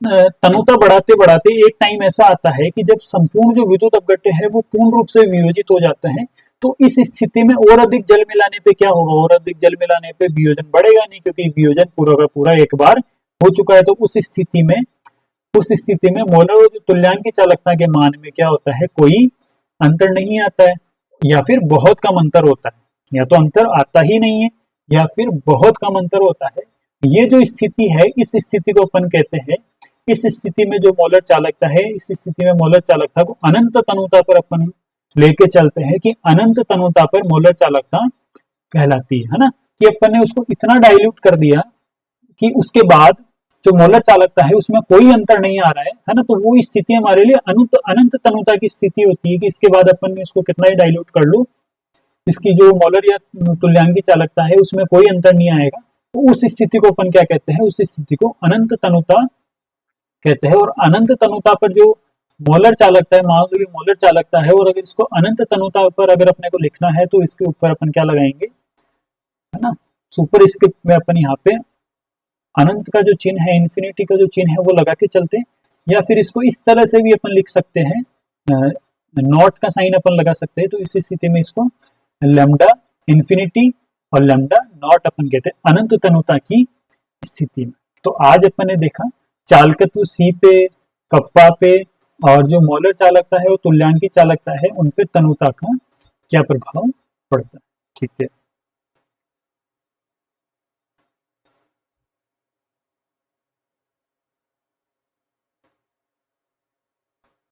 तनुता बढ़ाते बढ़ाते एक टाइम ऐसा आता है कि जब संपूर्ण जो विद्युत अपघट्य है वो पूर्ण रूप से वियोजित हो जाता है, तो इस स्थिति में और अधिक जल मिलाने पे क्या होगा, और अधिक जल मिलाने पे वियोजन बढ़ेगा नहीं, क्योंकि वियोजन पूरा का पूरा एक बार हो चुका है। तो उस स्थिति में मोलर और तुल्यांकी चालकता के मान में क्या होता है, कोई अंतर नहीं आता है, या फिर बहुत कम अंतर होता है, या तो अंतर आता ही नहीं है या फिर बहुत कम अंतर होता है। ये जो स्थिति है इस स्थिति को अपन कहते हैं, इस स्थिति में जो मोलर चालकता है, इस स्थिति में मोलर चालकता को अनंत तनुता पर अपन लेके चलते हैं कि अनंत तनुता पर मोलर चालकता कहलाती है ना, कि अपन ने उसको इतना डाइल्यूट कर दिया कि उसके बाद जो मोलर चालकता है उसमें कोई अंतर नहीं आ रहा है ना, तो वो स्थिति हमारे लिए अनंत तनुता की स्थिति होती है कि इसके बाद अपन ने इसको कितना ही डाइल्यूट कर लो, इसकी जो मोलर या तुल्यांकी चालकता है उसमें कोई अंतर नहीं आएगा, तो उस स्थिति को अपन क्या कहते हैं, उस स्थिति को अनंत तनुता कहते हैं। और अनंत तनुता पर जो मोलर चालकता है, मान लो ये मोलर चालकता है, और अगर इसको अनंत तनुता पर अगर अपने को लिखना है तो इसके ऊपर अपन क्या लगाएंगे, है ना, सुपर स्क्रिप्ट में अपन यहाँ पे अनंत का जो चिन्ह है, इन्फिनिटी का जो चिन्ह है वो लगा के चलते हैं, या फिर इसको इस तरह से भी अपन लिख सकते हैं, नॉट का साइन अपन लगा सकते हैं, तो इस स्थिति में इसको लैम्डा इन्फिनिटी और लैम्डा नॉट अपन कहते हैं अनंत तनुता की स्थिति में। तो आज अपन ने देखा चालकत्व सी पे, कप्पा पे, और जो मोलर चालकता है और तुल्यांकी चालकता है उन पे तनुता का क्या प्रभाव पड़ता है। ठीक है।